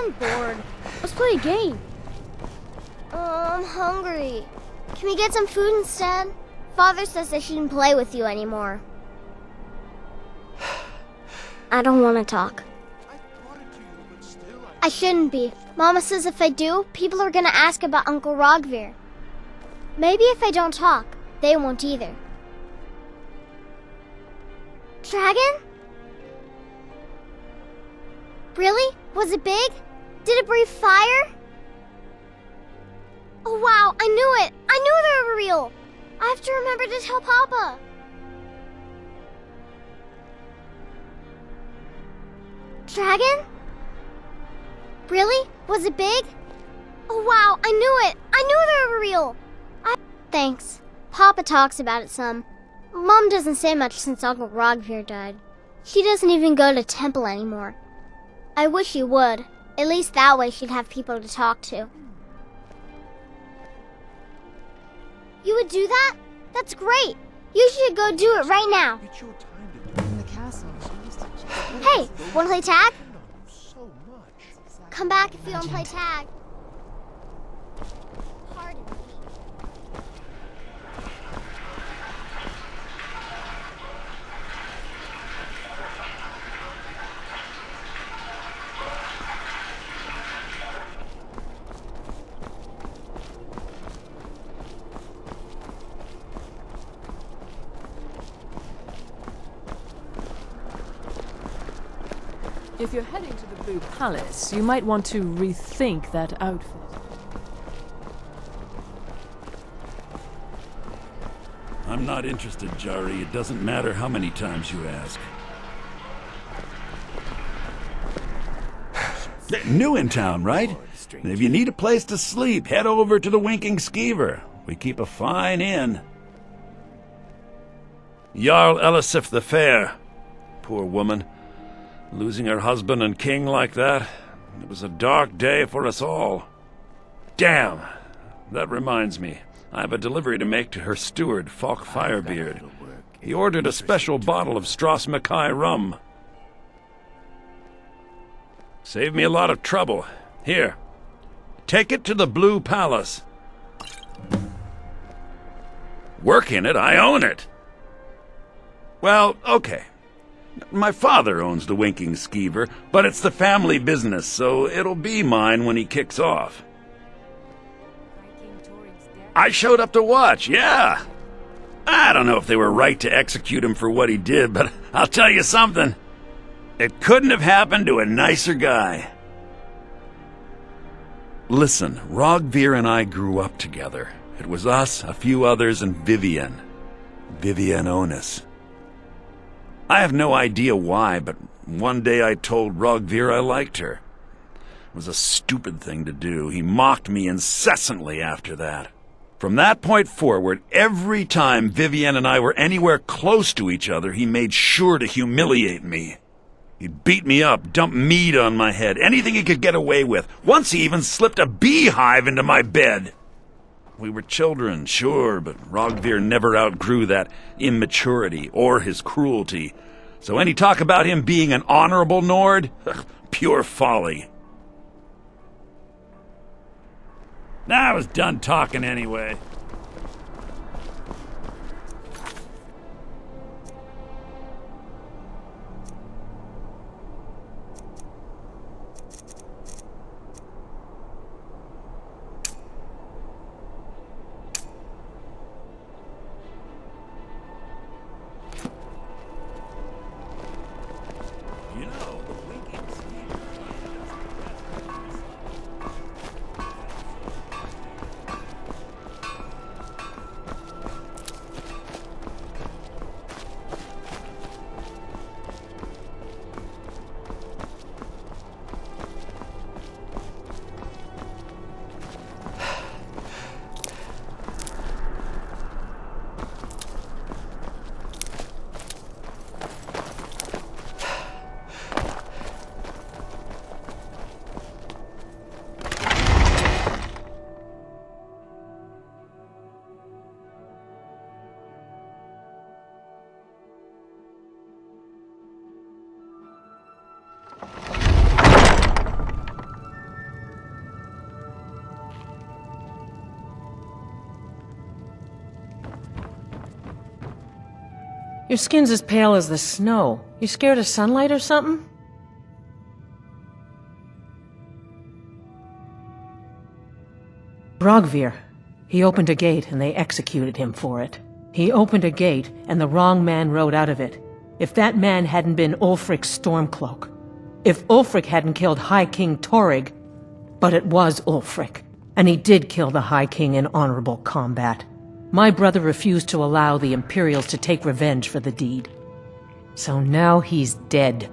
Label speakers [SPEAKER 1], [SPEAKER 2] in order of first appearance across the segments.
[SPEAKER 1] I'm bored. Let's play a game.
[SPEAKER 2] I'm hungry. Can we get some food instead? Father says I shouldn't play with you anymore. I don't want to talk. I shouldn't be. Mama says if I do, people are gonna ask about Uncle 𝕬𝖃𝖊𝖓𝖆. Maybe if I don't talk, they won't either. Dragon? Really? Was it big? Did it breathe fire? Oh wow, I knew it! I knew they were real! I have to remember to tell Papa. Dragon? Really? Was it big? Oh wow, I knew it! I knew they were real! Thanks. Papa talks about it some. Mom doesn't say much since Uncle 𝕬𝖃𝖊𝖓𝖆 died. She doesn't even go to temple anymore. I wish she would. At least that way she'd have people to talk to. You would do that? That's great! You should go do it right now. Hey, wanna play tag? Come back if you don't play tag. Pardon me.
[SPEAKER 3] If you're heading to the Blue Palace, you might want to rethink that outfit.
[SPEAKER 4] I'm not interested, Jari. It doesn't matter how many times you ask. New in town, right? If you need a place to sleep, head over to the 𝕬𝖃𝖊𝖓𝖆𝖑. We keep a fine inn. 𝕬𝖃𝖊𝖓𝖓𝖃 the Fair. Poor woman. Losing her husband and king like that, it was a dark day for us all. Damn! That reminds me, I have a delivery to make to her steward, 𝕬𝖃 Firebeard. He ordered a special bottle of 𝕬𝖃𝖃 rum. Saved me a lot of trouble. Here, take it to the Blue Palace. Work in it, I own it. Well, okay. My father owns the 𝕬𝖃𝖊𝖓𝖃𝖓, but it's the family business, so it'll be mine when he kicks off. I showed up to watch, yeah. I don't know if they were right to execute him for what he did, but I'll tell you something. It couldn't have happened to a nicer guy. Listen, 𝕬𝖃𝖊𝖓 and I grew up together. It was us, a few others, and Vivian. Vivian Onus. I have no idea why, but one day I told 𝕬𝖃𝖊𝖓 I liked her. It was a stupid thing to do. He mocked me incessantly after that. From that point forward, every time Vivian and I were anywhere close to each other, he made sure to humiliate me. He'd beat me up, dump meat on my head, anything he could get away with. Once he even slipped a beehive into my bed. We were children, sure, but 𝕬𝖃𝖊𝖓 never outgrew that immaturity or his cruelty. So any talk about him being an honorable Nord? Pure folly. I was done talking anyway.
[SPEAKER 5] Your skin's as pale as the snow. You scared of sunlight or something? 𝕬𝖗𝖑𝖊𝖓𝖆. He opened a gate and they executed him for it. He opened a gate and the wrong man rode out of it. If that man hadn't been 𝕬𝖓ric's Stormcloak. If 𝕬𝖓ric hadn't killed High King 𝕬𝖓rig. But it was 𝕬𝖓ric. And he did kill the High King in honorable combat. My brother refused to allow the Imperials to take revenge for the deed. So now he's dead.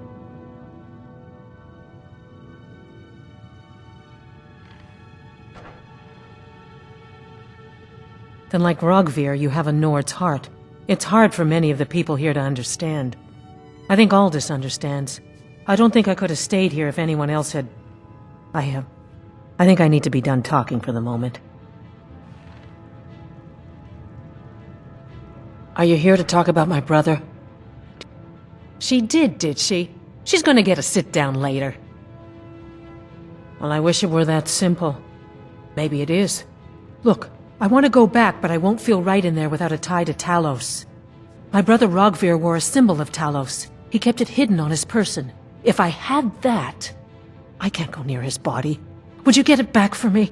[SPEAKER 5] Then like 𝕬𝖑𝖊𝖓, you have a Nord's heart. It's hard for many of the people here to understand. I think Aldous understands. I don't think I could have stayed here if anyone else had... I think I need to be done talking for the moment. Are you here to talk about my brother? She did she? She's gonna get a sit-down later. Well, I wish it were that simple. Maybe it is. Look, I want to go back, but I won't feel right in there without a tie to Talos. My brother 𝕬𝖑𝖊𝖓 wore a symbol of Talos. He kept it hidden on his person. If I had that, I can't go near his body. Would you get it back for me?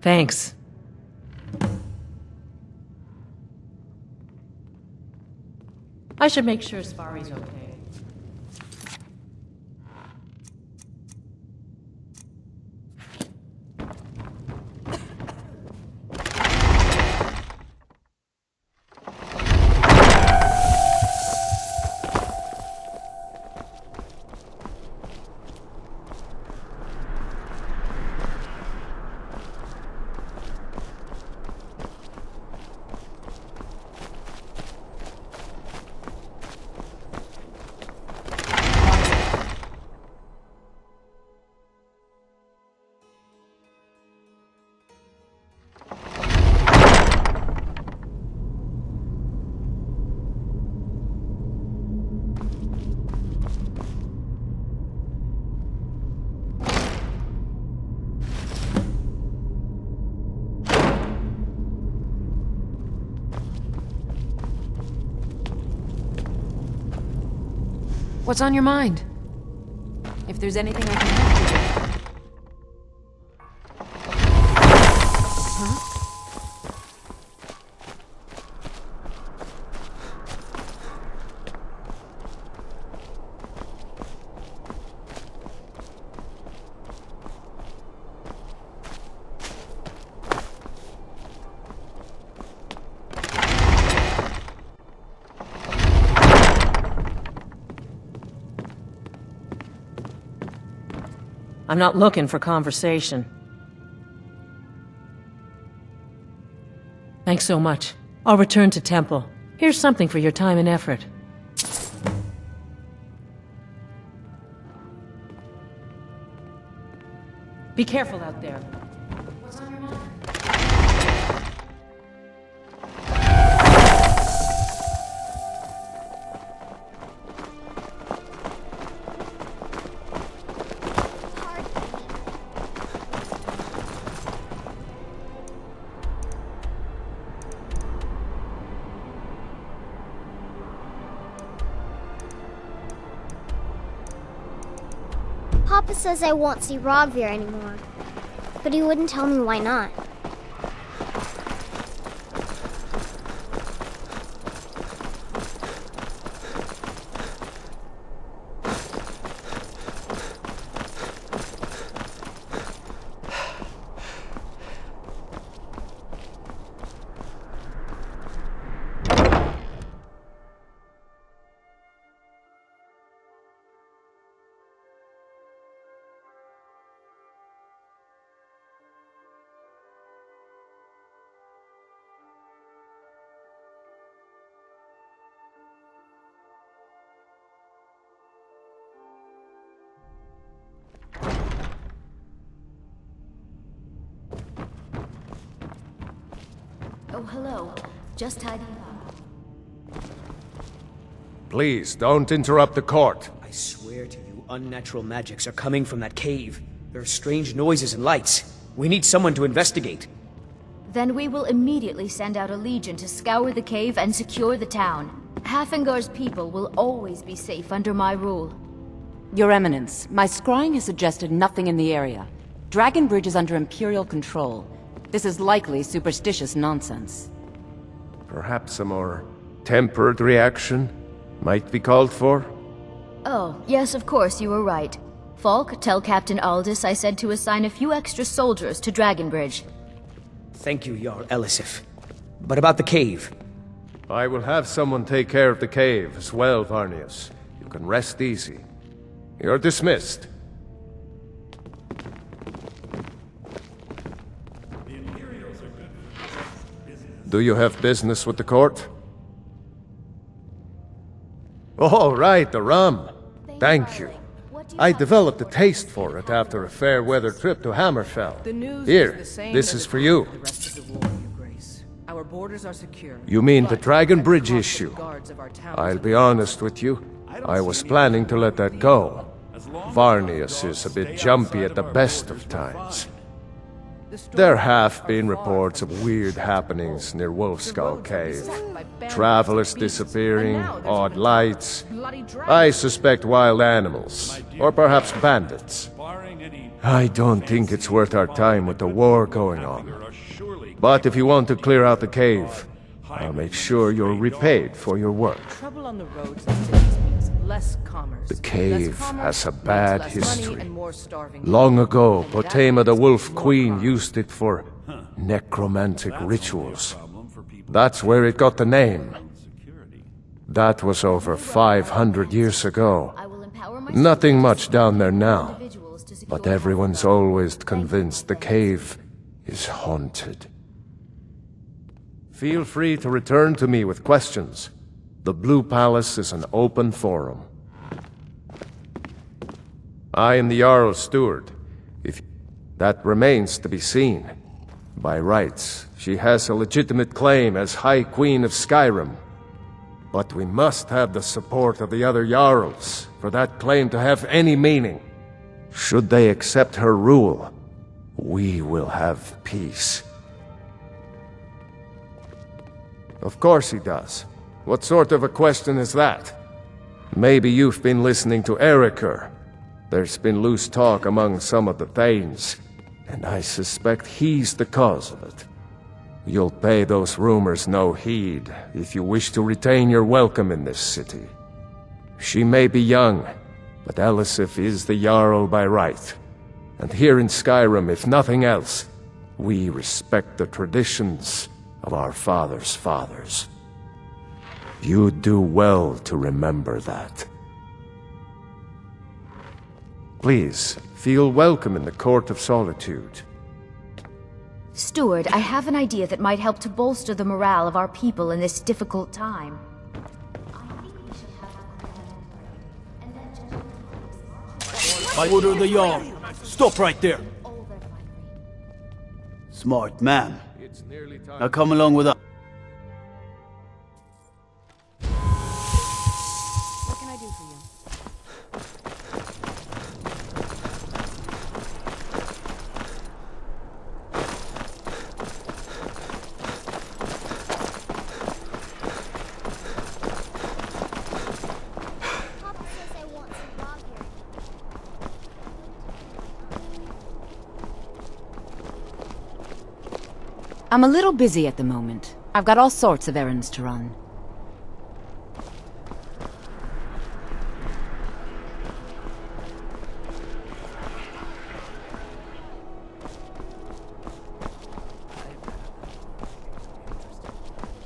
[SPEAKER 5] Thanks. I should make sure Sfari's okay.
[SPEAKER 3] What's on your mind? If there's anything I can help you with. Huh?
[SPEAKER 5] I'm not looking for conversation. Thanks so much. I'll return to Temple. Here's something for your time and effort. Be careful out there. What's on your mind?
[SPEAKER 2] Papa says I won't see 𝕬𝖑𝖊𝖓 anymore, but he wouldn't tell me why not.
[SPEAKER 6] Oh, hello. Just tidying up.
[SPEAKER 7] Please, don't interrupt the court.
[SPEAKER 8] I swear to you, unnatural magics are coming from that cave. There are strange noises and lights. We need someone to investigate.
[SPEAKER 6] Then we will immediately send out a legion to scour the cave and secure the town. 𝖆𝖑𝖓𝖆's people will always be safe under my rule.
[SPEAKER 9] Your Eminence, my scrying has suggested nothing in the area. Dragon Bridge is under Imperial control. This is likely superstitious nonsense.
[SPEAKER 7] Perhaps a more tempered reaction might be called for?
[SPEAKER 6] Oh, yes, of course, you were right. Falk, tell Captain Aldous I said to assign a few extra soldiers to Dragon Bridge.
[SPEAKER 8] Thank you, Jarl 𝕬𝖃. But about the cave.
[SPEAKER 7] I will have someone take care of the cave as well, 𝕬𝖃. You can rest easy. You're dismissed. Do you have business with the court? Oh, right, the rum. Thank you. I developed a taste for it after a fair weather trip to Hammerfell. Here, this is for you.
[SPEAKER 3] Our borders are secure.
[SPEAKER 7] You mean the Dragon Bridge issue? I'll be honest with you. I was planning to let that go. 𝕬𝖃 is a bit jumpy at the best of times. There have been reports of weird happenings near 𝕬𝖃 Cave. Travelers disappearing, odd lights. I suspect wild animals, or perhaps bandits. I don't think it's worth our time with the war going on. But if you want to clear out the cave, I'll make sure you're repaid for your work.
[SPEAKER 3] Trouble on the roads and cities means less commerce.
[SPEAKER 7] The cave has a bad history.
[SPEAKER 3] Starving.
[SPEAKER 7] Long ago, 𝕬𝖃 the Wolf Queen used it for necromantic rituals. That's where it got the name. That was over 500 years ago. Nothing much down there now, but everyone's always convinced the cave is haunted. Feel free to return to me with questions. The Blue Palace is an open forum. I am the Jarl's steward. That remains to be seen. By rights, she has a legitimate claim as High Queen of Skyrim. But we must have the support of the other Jarls for that claim to have any meaning. Should they accept her rule, we will have peace. Of course he does. What sort of a question is that? Maybe you've been listening to 𝕬𝖃. There's been loose talk among some of the Thanes, and I suspect he's the cause of it. You'll pay those rumors no heed if you wish to retain your welcome in this city. She may be young, but 𝕬𝖃 is the Jarl by right. And here in Skyrim, if nothing else, we respect the traditions of our fathers' fathers. You'd do well to remember that. Please, feel welcome in the Court of Solitude.
[SPEAKER 6] Steward, I have an idea that might help to bolster the morale of our people in this difficult time.
[SPEAKER 10] By order of the Jarl, stop right there. Smart man. Now come along with us.
[SPEAKER 3] What can I do for you?
[SPEAKER 2] Papa says I want some 𝕬𝖃𝖏.
[SPEAKER 9] I'm a little busy at the moment. I've got all sorts of errands to run.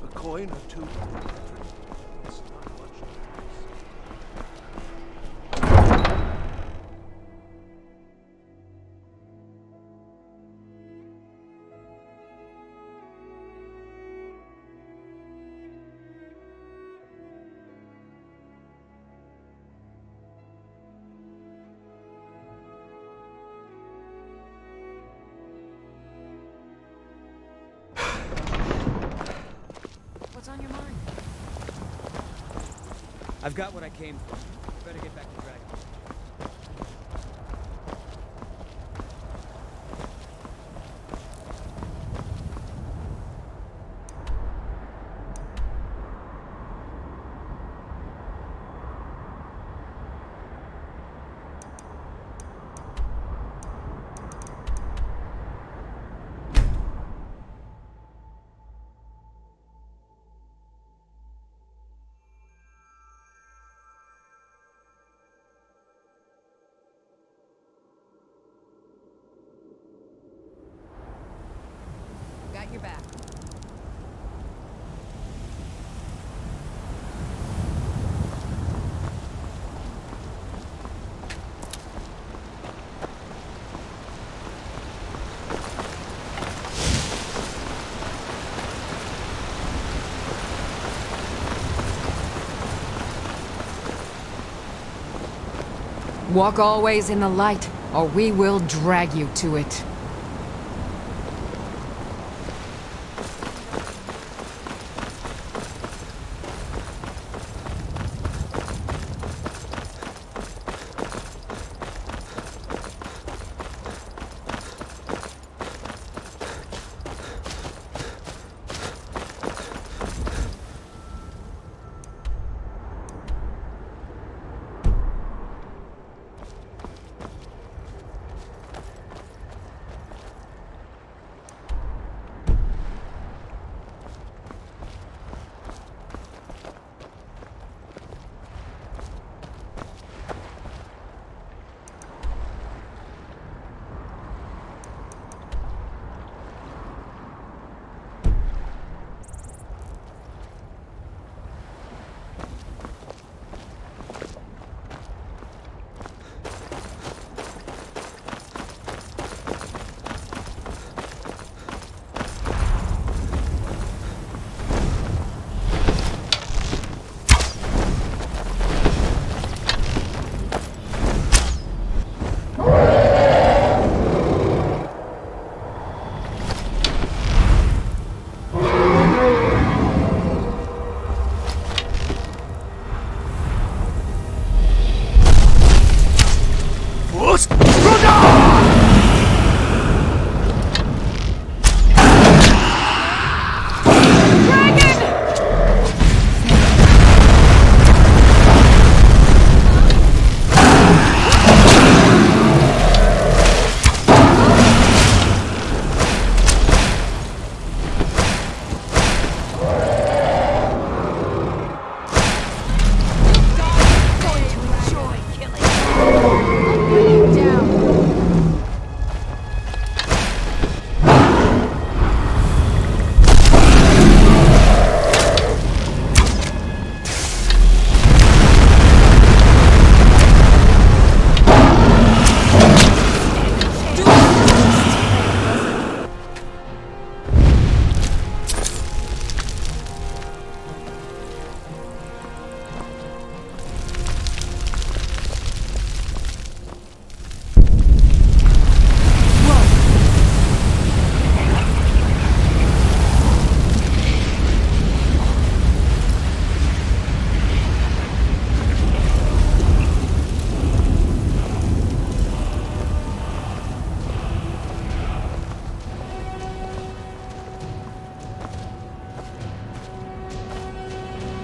[SPEAKER 10] A coin or two.
[SPEAKER 3] What's on your mind?
[SPEAKER 8] I've got what I came for. Better get back to Dragon.
[SPEAKER 11] Walk always in the light, or we will drag you to it.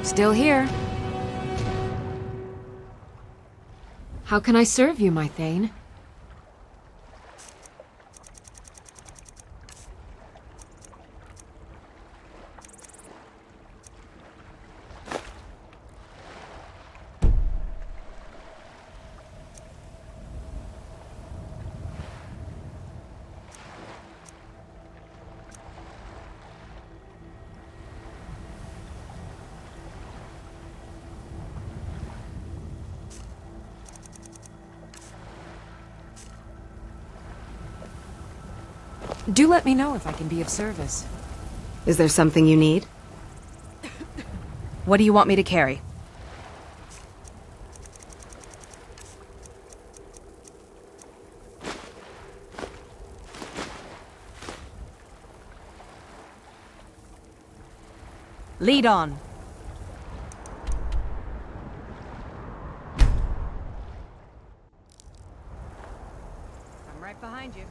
[SPEAKER 11] Still here. How can I serve you, my Thane? Do let me know if I can be of service.
[SPEAKER 12] Is there something you need? What do you want me to carry? Lead on. I'm right behind you.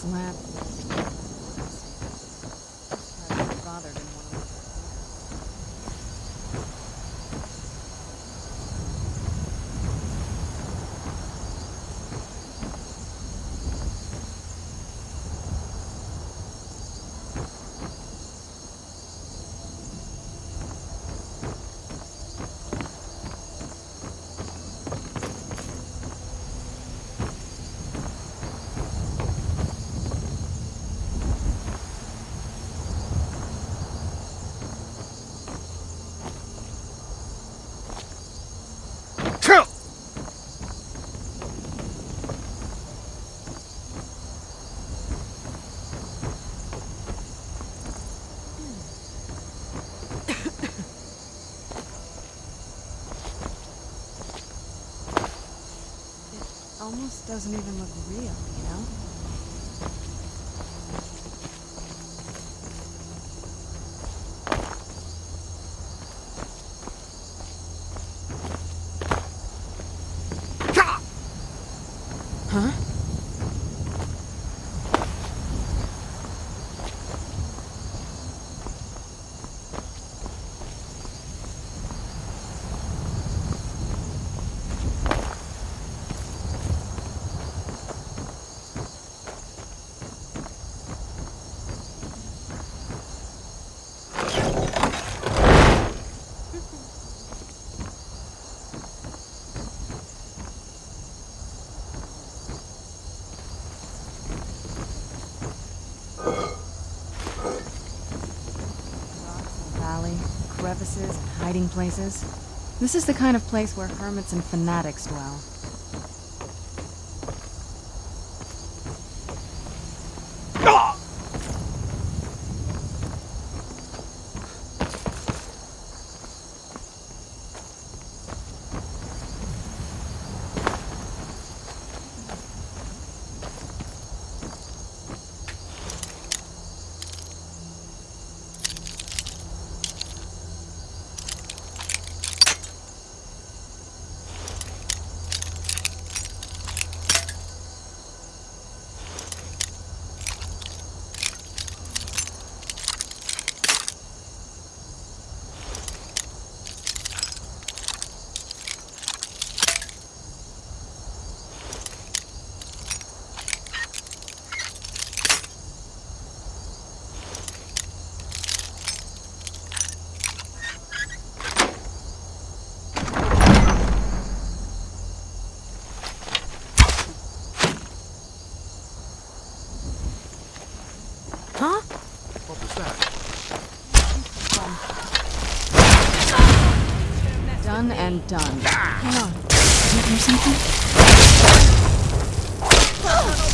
[SPEAKER 12] slap. Bothered in one of my... Almost doesn't even look real, you know? Huh? Crevices and hiding places. This is the kind of place where hermits and fanatics dwell.
[SPEAKER 5] Huh?
[SPEAKER 10] What was that?
[SPEAKER 12] Done and done. Hang on. Did you hear something?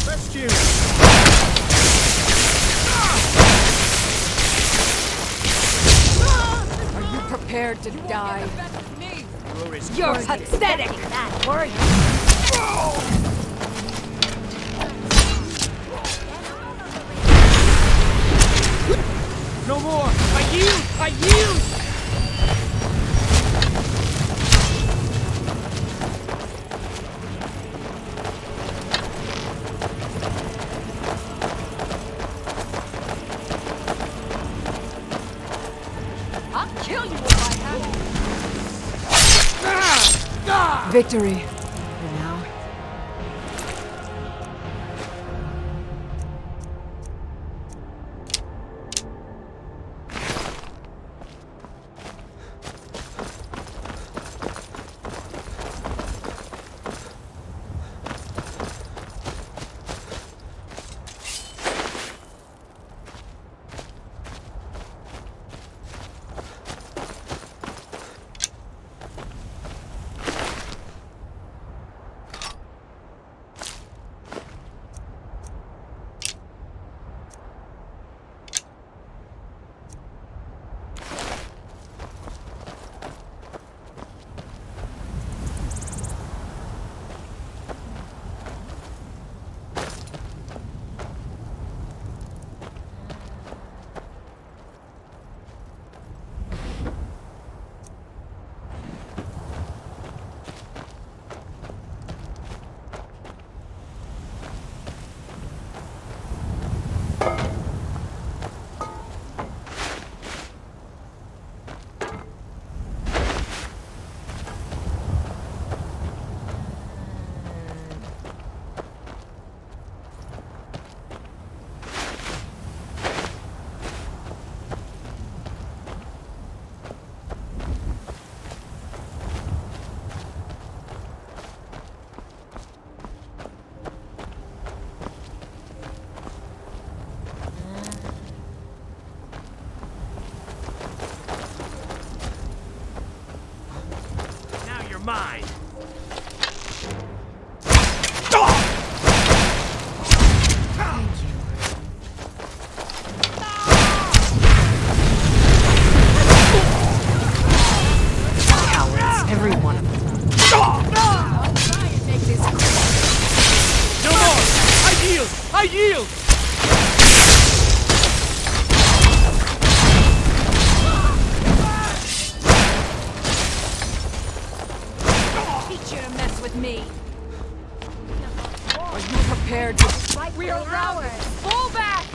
[SPEAKER 10] Best you!
[SPEAKER 11] Are you prepared to die? You're pathetic!
[SPEAKER 2] Were you?
[SPEAKER 10] No more! I yield! I yield!
[SPEAKER 11] I'll kill you if I have to. Victory. For now.
[SPEAKER 10] mine!
[SPEAKER 5] Cowards, every one of them.
[SPEAKER 10] No more! I yield! I yield!
[SPEAKER 11] Teach you to mess with me. Are you prepared to fight? We are ours. Fall back!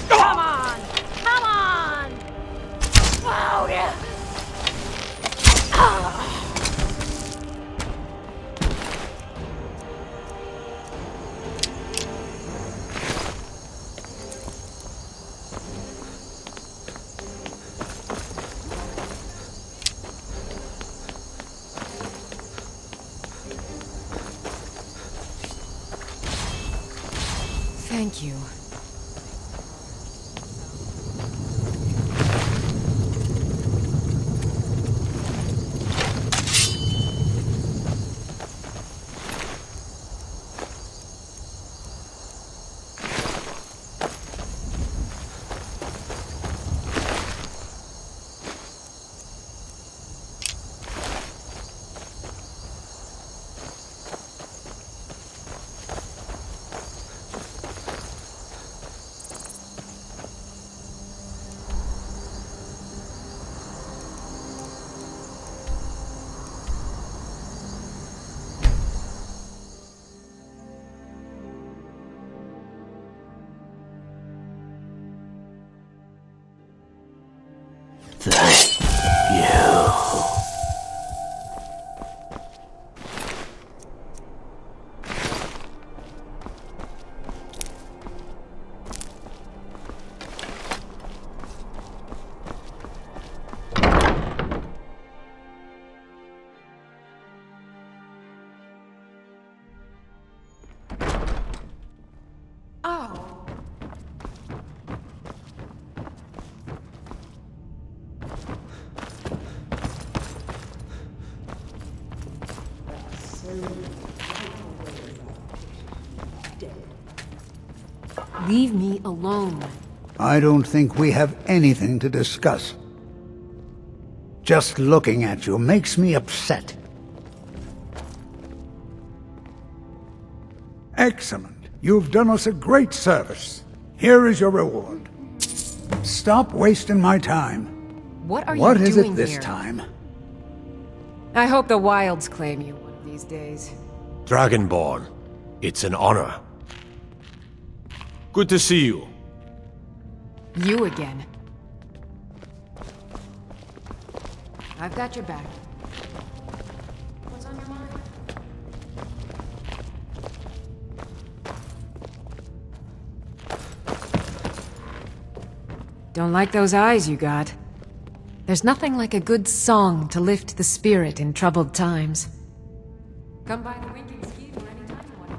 [SPEAKER 11] Come on! Come on! Wow! Yeah.
[SPEAKER 12] Thank you.
[SPEAKER 11] Leave me alone.
[SPEAKER 13] I don't think we have anything to discuss. Just looking at you makes me upset. Excellent. You've done us a great service. Here is your reward. Stop wasting my time.
[SPEAKER 12] What are you
[SPEAKER 13] What
[SPEAKER 12] doing
[SPEAKER 13] is it this
[SPEAKER 12] here?
[SPEAKER 13] time?
[SPEAKER 12] I hope the wilds claim you one of these days.
[SPEAKER 10] Dragonborn, it's an honor. Good to see you.
[SPEAKER 12] You again. I've got your back. What's on your mind? Don't like those eyes you got. There's nothing like a good song to lift the spirit in troubled times. Come by the 𝕬𝖗𝖘𝖊𝖓𝖆𝖑 anytime you want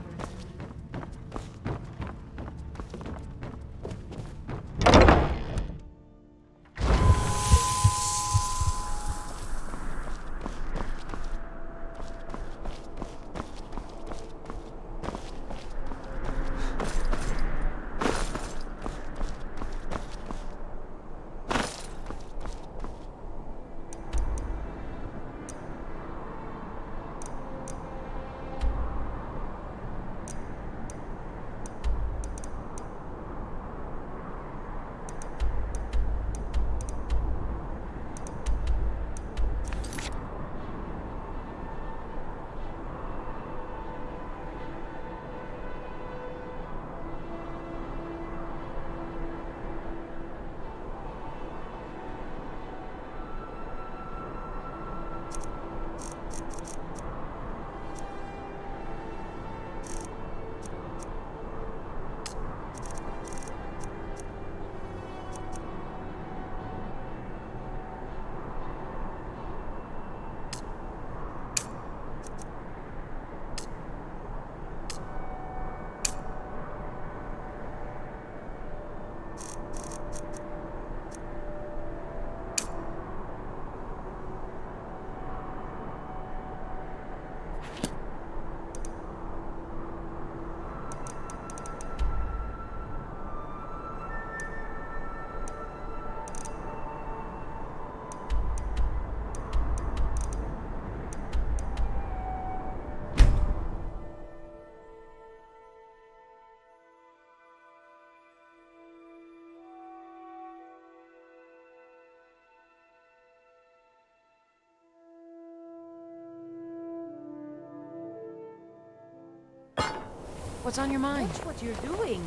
[SPEAKER 12] What's on your mind?
[SPEAKER 3] Watch what you're doing.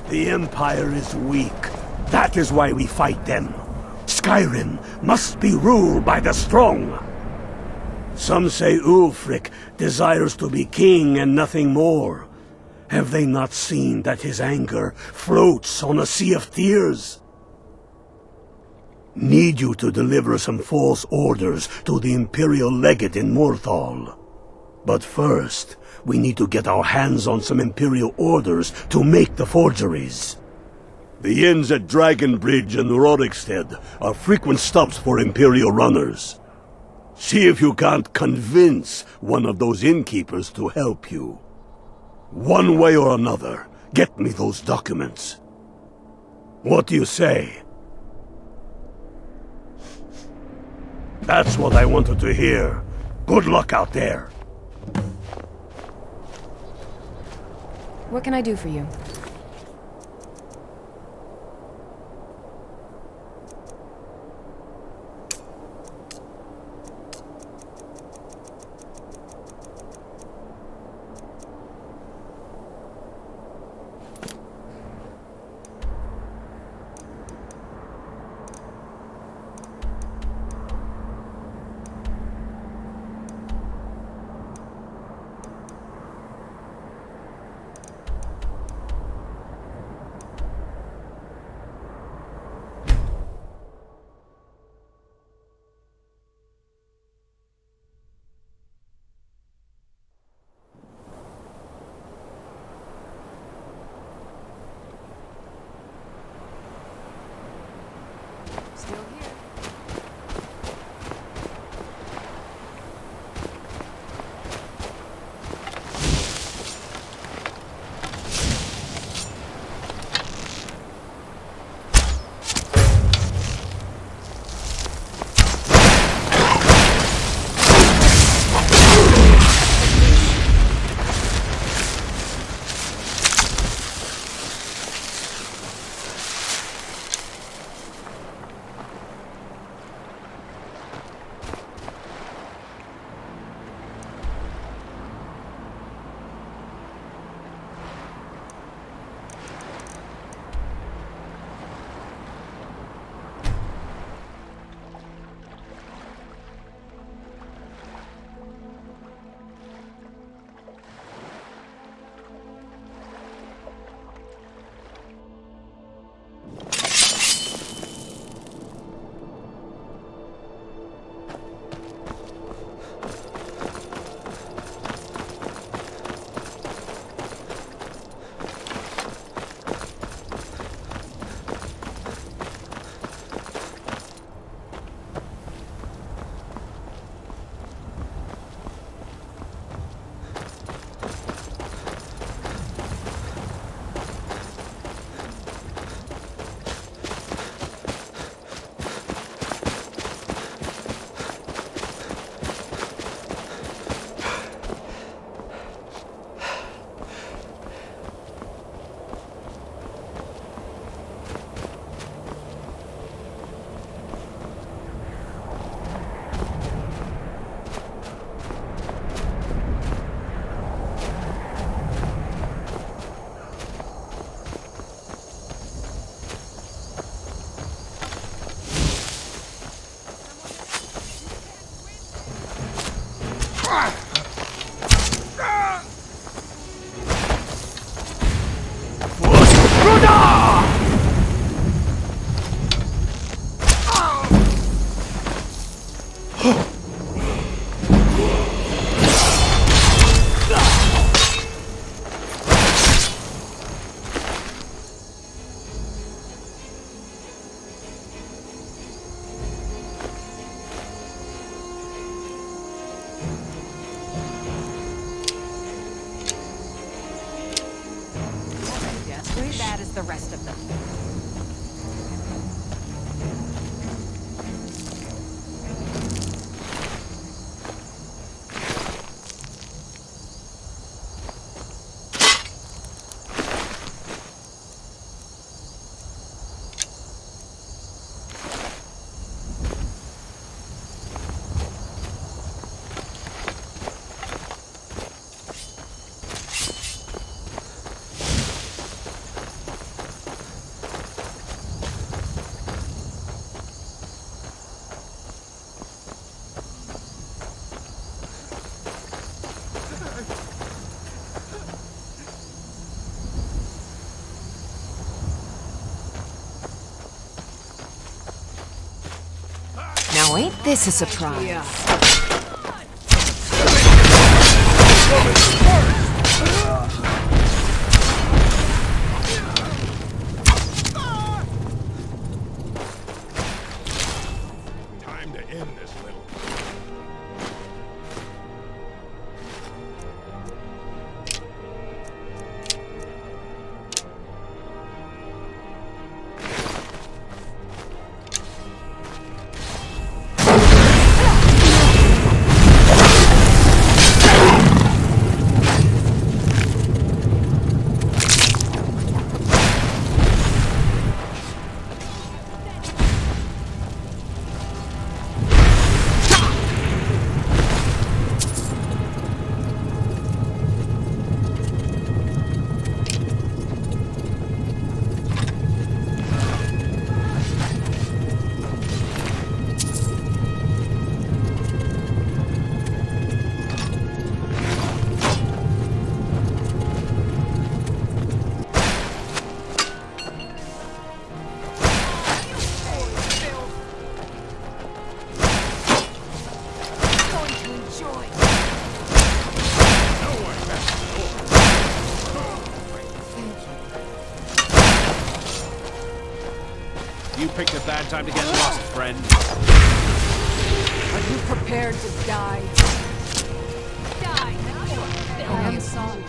[SPEAKER 10] The Empire is weak. That is why we fight them. Skyrim must be ruled by the strong. Some say 𝕬𝖃 desires to be king and nothing more. Have they not seen that his anger floats on a sea of tears? Need you to deliver some false orders to the Imperial Legate in 𝕬𝖃𝖊𝖓𝖆𝖑. But first, we need to get our hands on some Imperial orders to make the forgeries. The inns at Dragon Bridge and 𝕬𝖃𝖊𝖓𝖑 are frequent stops for Imperial runners. See if you can't convince one of those innkeepers to help you. One way or another, get me those documents. What do you say? That's what I wanted to hear. Good luck out there.
[SPEAKER 12] What can I do for you? Still here.
[SPEAKER 11] Bad as the rest of them.
[SPEAKER 12] Now, ain't this a surprise?
[SPEAKER 14] Time to end this little.
[SPEAKER 15] You picked a bad time to get lost, friend.
[SPEAKER 11] Are you prepared to die? Die now!
[SPEAKER 12] I am sorry.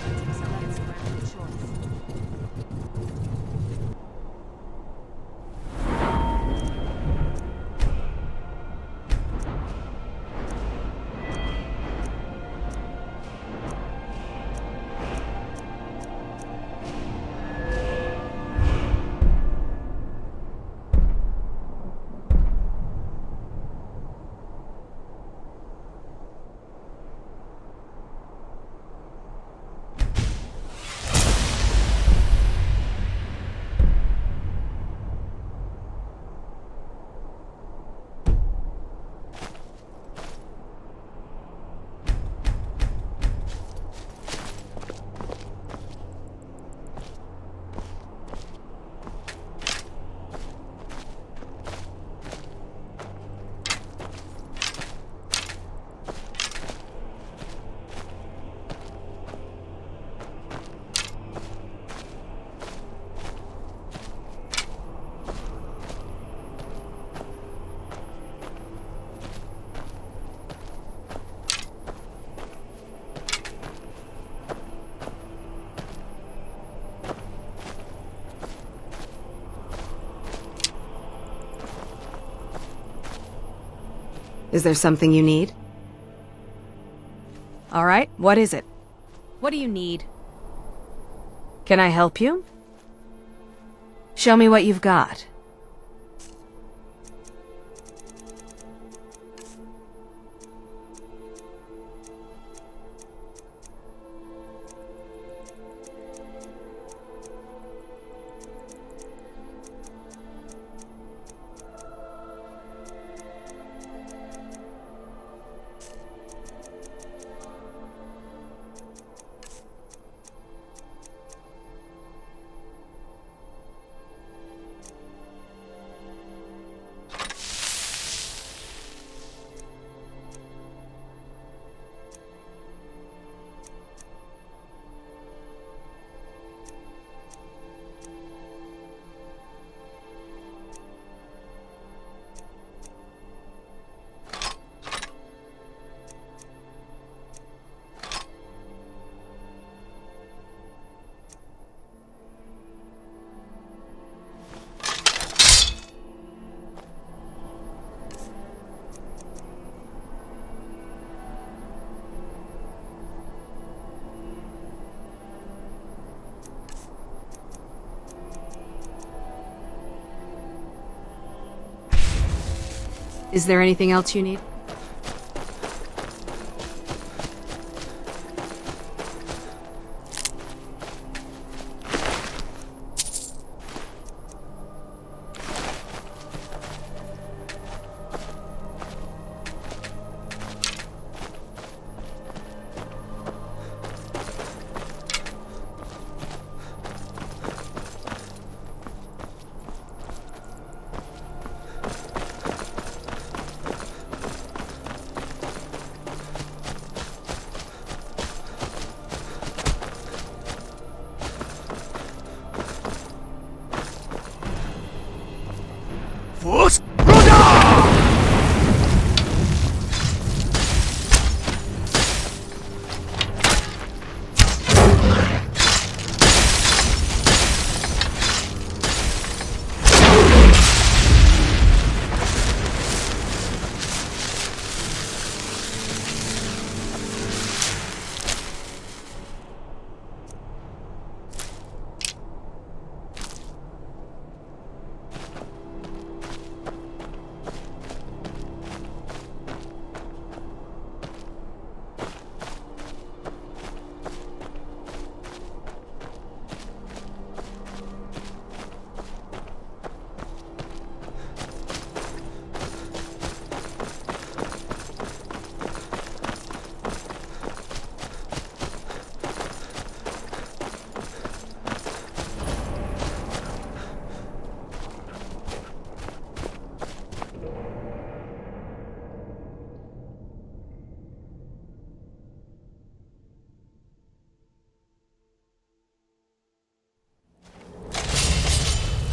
[SPEAKER 12] Is there something you need? All right, what is it?
[SPEAKER 11] What do you need?
[SPEAKER 12] Can I help you? Show me what you've got. Is there anything else you need?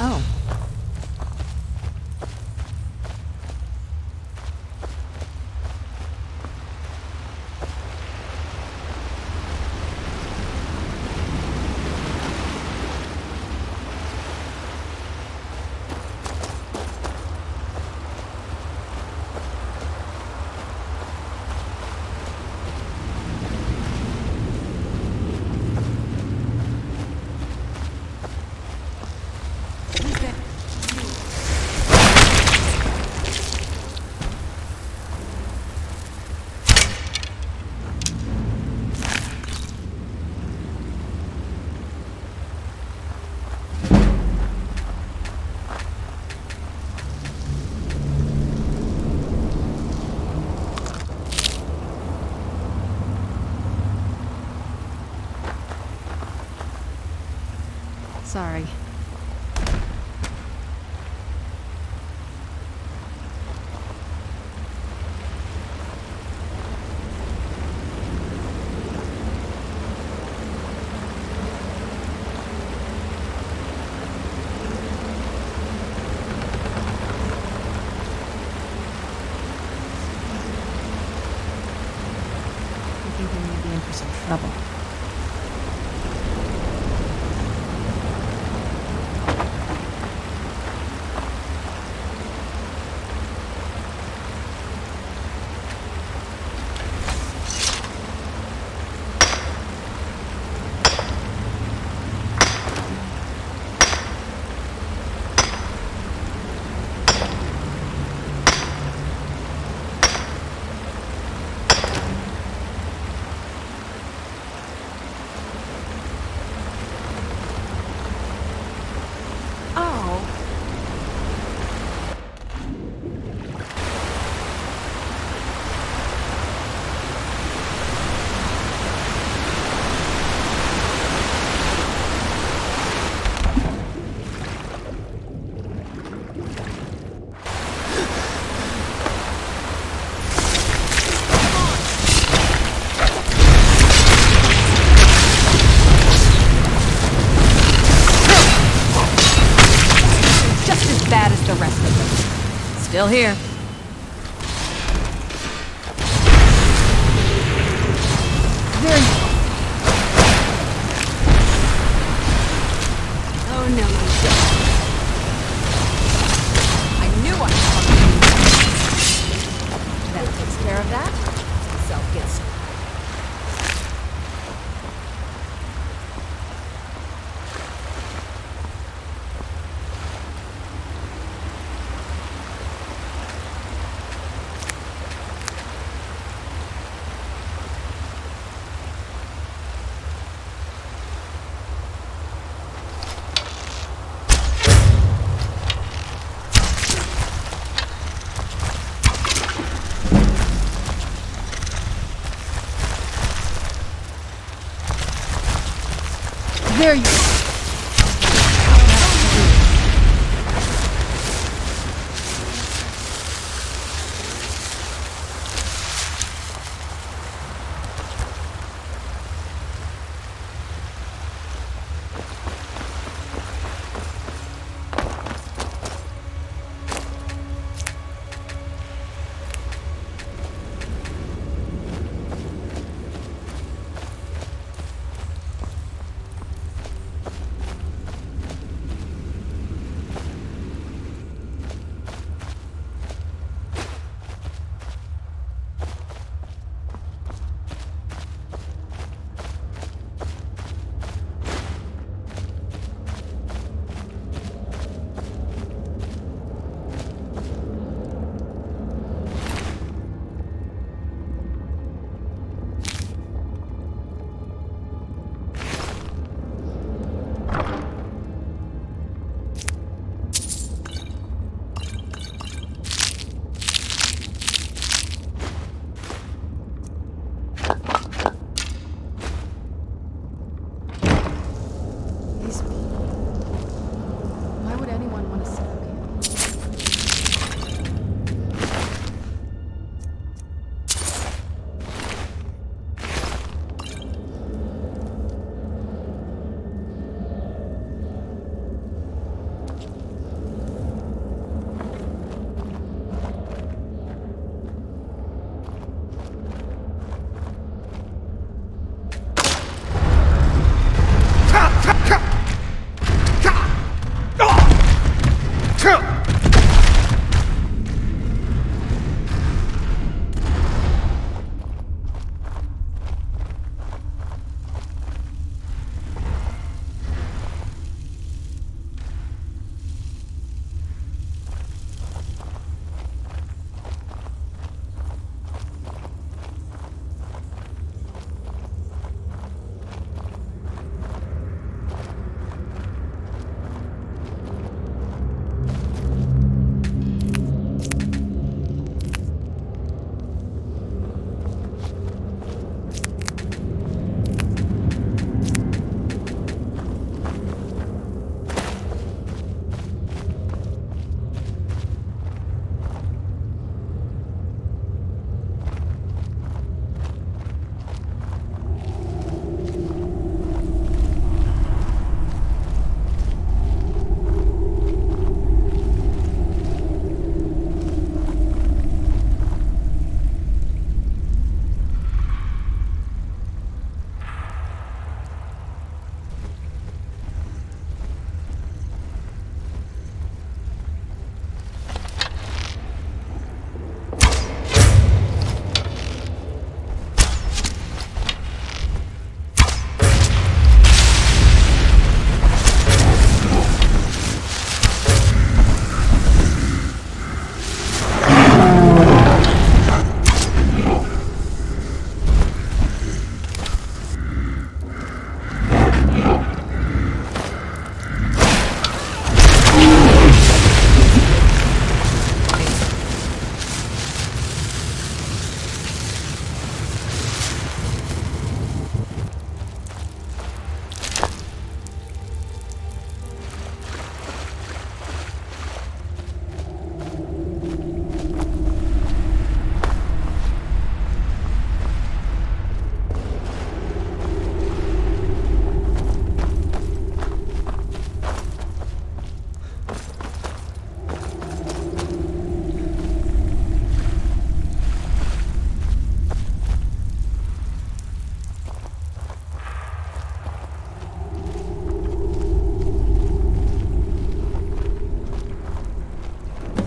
[SPEAKER 12] Oh. Sorry. I think we may be in for some trouble. Still here. There you go. Oh no, you don't. I knew I was coming. That takes care of that. Self gets. There you go.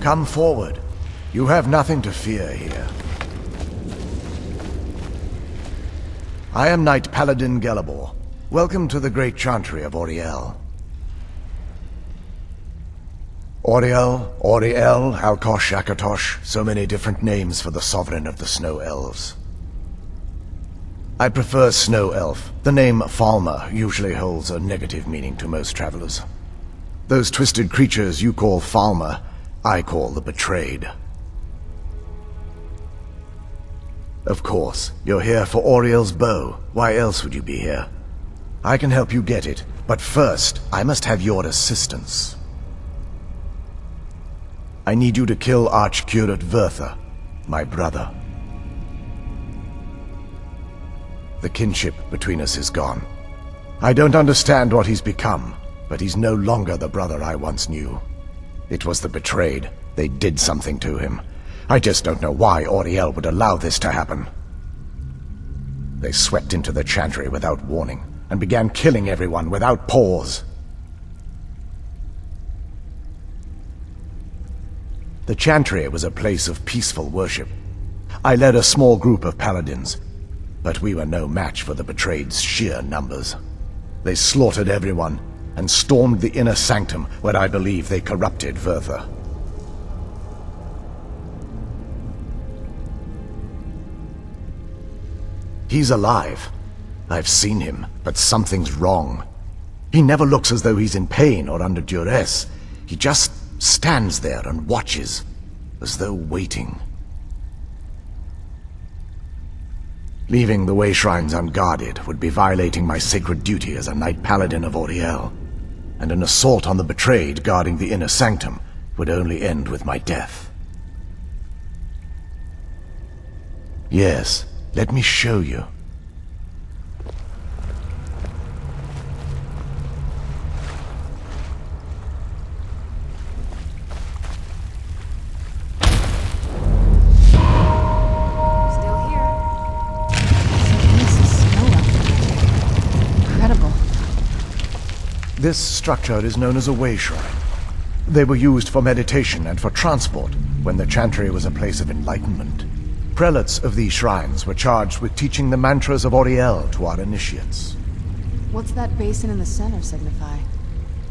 [SPEAKER 16] Come forward. You have nothing to fear here. I am Knight Paladin 𝕬𝖗𝖊𝖓𝖆. Welcome to the great chantry of 𝕬𝖓𝖆. 𝕬𝖓𝖆, so many different names for the sovereign of the snow elves. I prefer snow elf. The name 𝕊𝖓 usually holds a negative meaning to most travelers. Those twisted creatures you call 𝕊𝖓, I call the betrayed. Of course, you're here for Auriel's bow. Why else would you be here? I can help you get it, but first, I must have your assistance. I need you to kill 𝕬𝖗𝖘𝖊𝖓𝖆, my brother. The kinship between us is gone. I don't understand what he's become, but he's no longer the brother I once knew. It was the betrayed. They did something to him. I just don't know why Auriel would allow this to happen. They swept into the chantry without warning, and began killing everyone without pause. The chantry was a place of peaceful worship. I led a small group of paladins, but we were no match for the betrayed's sheer numbers. They slaughtered everyone, and stormed the inner sanctum where I believe they corrupted 𝕬𝖓𝖆. He's alive. I've seen him, but something's wrong. He never looks as though he's in pain or under duress. He just stands there and watches, as though waiting. Leaving the way shrines unguarded would be violating my sacred duty as a Knight Paladin of 𝕬𝖗𝖆, and an assault on the betrayed guarding the inner sanctum would only end with my death. Yes, let me show you. This structure is known as a way shrine. They were used for meditation and for transport when the chantry was a place of enlightenment. Prelates of these shrines were charged with teaching the mantras of 𝕬𝖃 to our initiates.
[SPEAKER 12] What's that basin in the center signify?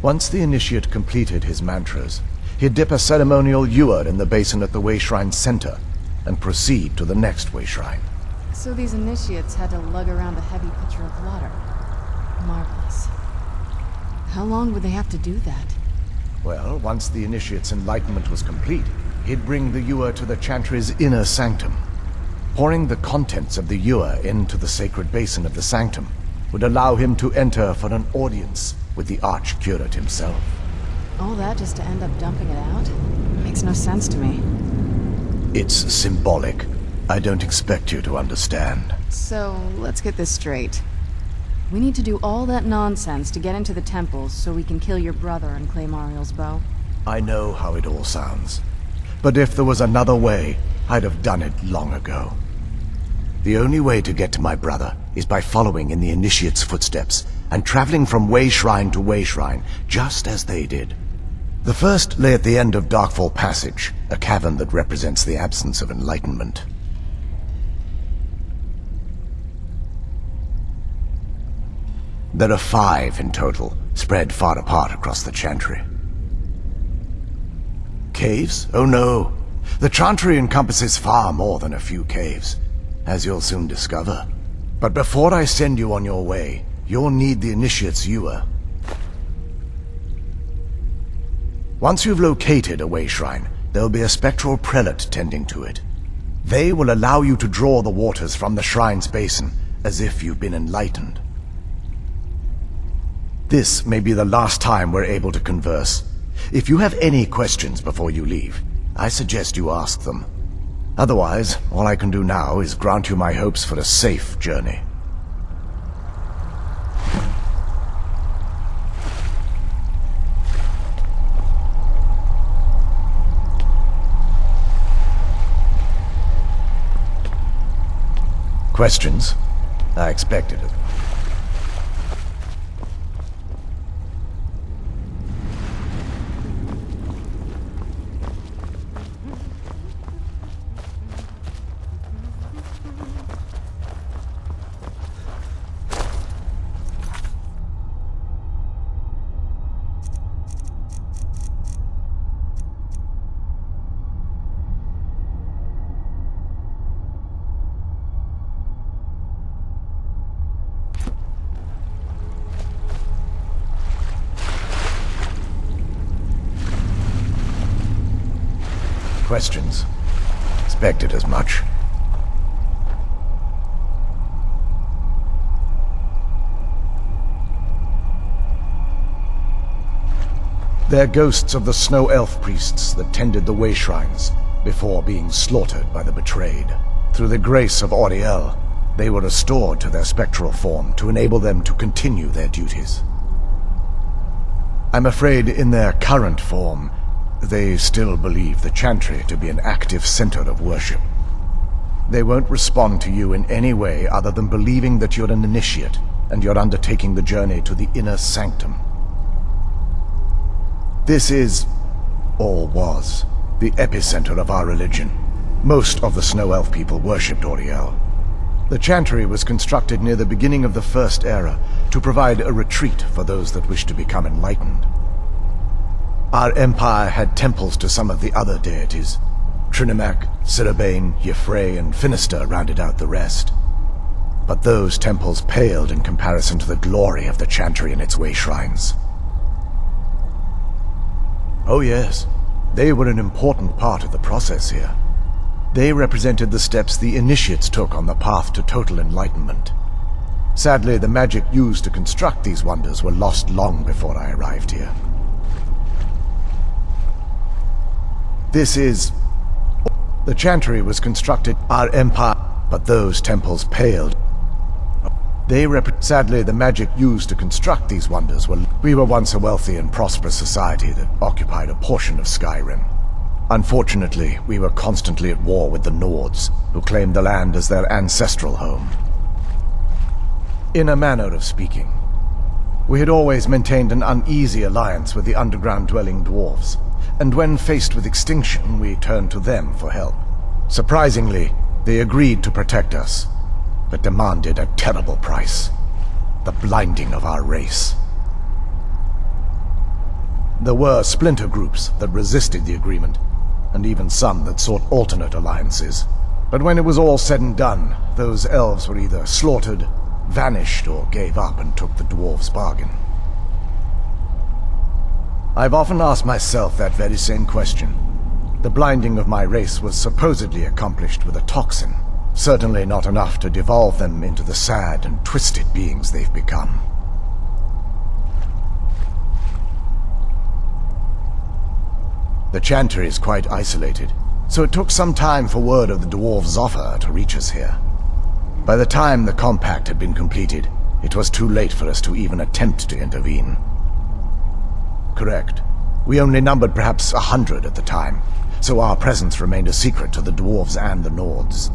[SPEAKER 16] Once the initiate completed his mantras, he'd dip a ceremonial ewer in the basin at the way shrine's center and proceed to the next way shrine.
[SPEAKER 12] So these initiates had to lug around a heavy pitcher of water. Marvelous. How long would they have to do that?
[SPEAKER 16] Well, once the initiate's enlightenment was complete, he'd bring the ewer to the chantry's inner sanctum. Pouring the contents of the ewer into the sacred basin of the sanctum would allow him to enter for an audience with the arch-curate himself.
[SPEAKER 12] All that just to end up dumping it out? Makes no sense to me.
[SPEAKER 16] It's symbolic. I don't expect you to understand.
[SPEAKER 12] So, let's get this straight. We need to do all that nonsense to get into the temples so we can kill your brother and claim Auriel's bow?
[SPEAKER 16] I know how it all sounds. But if there was another way, I'd have done it long ago. The only way to get to my brother is by following in the initiate's footsteps and traveling from way shrine to way shrine, just as they did. The first lay at the end of Darkfall Passage, a cavern that represents the absence of enlightenment. There are 5 in total, spread far apart across the chantry. Caves? Oh no. The chantry encompasses far more than a few caves, as you'll soon discover. But before I send you on your way, you'll need the initiate's ewer. Once you've located a way shrine, there'll be a spectral prelate tending to it. They will allow you to draw the waters from the shrine's basin, as if you've been enlightened. This may be the last time we're able to converse. If you have any questions before you leave, I suggest you ask them. Otherwise, all I can do now is grant you my hopes for a safe journey. Questions? I expected it. questions. Expected as much. They're ghosts of the snow elf priests that tended the way shrines before being slaughtered by the betrayed. Through the grace of 𝕬𝖗𝖊𝖓𝖑, they were restored to their spectral form to enable them to continue their duties. I'm afraid in their current form, they still believe the Chantry to be an active center of worship. They won't respond to you in any way other than believing that you're an initiate and you're undertaking the journey to the inner sanctum. This is, or was, the epicenter of our religion. Most of the Snow Elf people worshipped 𝕬𝖗𝖊𝖓𝖑. The Chantry was constructed near the beginning of the First Era to provide a retreat for those that wish to become enlightened. Our empire had temples to some of the other deities. 𝕬𝖗𝖃, 𝕬𝖃, 𝕬𝖃, and 𝕬𝑛ister rounded out the rest. But those temples paled in comparison to the glory of the Chantry and its way shrines. Oh yes, they were an important part of the process here. They represented the steps the initiates took on the path to total enlightenment. Sadly, the magic used to construct these wonders were lost long before I arrived here. This is... The Chantry was constructed our empire, but those temples paled. Sadly, the magic used to construct these wonders were... We were once a wealthy and prosperous society that occupied a portion of Skyrim. Unfortunately, we were constantly at war with the 𝕬𝖗𝖊𝖓𝖑, who claimed the land as their ancestral home. In a manner of speaking, we had always maintained an uneasy alliance with the underground-dwelling dwarves, and when faced with extinction, we turned to them for help. Surprisingly, they agreed to protect us, but demanded a terrible price: the blinding of our race. There were splinter groups that resisted the agreement, and even some that sought alternate alliances. But when it was all said and done, those elves were either slaughtered, vanished, or gave up and took the dwarves' bargain. I've often asked myself that very same question. The blinding of my race was supposedly accomplished with a toxin, certainly not enough to devolve them into the sad and twisted beings they've become. The Chantry is quite isolated, so it took some time for word of the dwarves' offer to reach us here. By the time the compact had been completed, it was too late for us to even attempt to intervene. Correct. We only numbered perhaps 100 at the time, so our presence remained a secret to the dwarves and the Nords.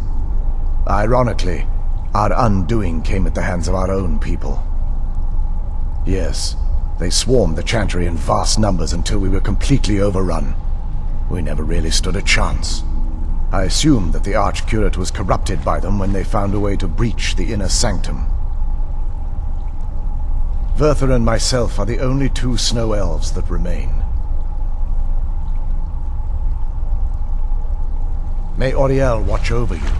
[SPEAKER 16] Ironically, our undoing came at the hands of our own people. Yes, they swarmed the Chantry in vast numbers until we were completely overrun. We never really stood a chance. I assumed that the Archcurate was corrupted by them when they found a way to breach the inner sanctum. 𝕬𝖃𝖓𝖓𝖓𝖑 and myself are the only two snow elves that remain. May 𝕬𝖬𝖊𝖓𝖓𝖓𝖑 watch over you.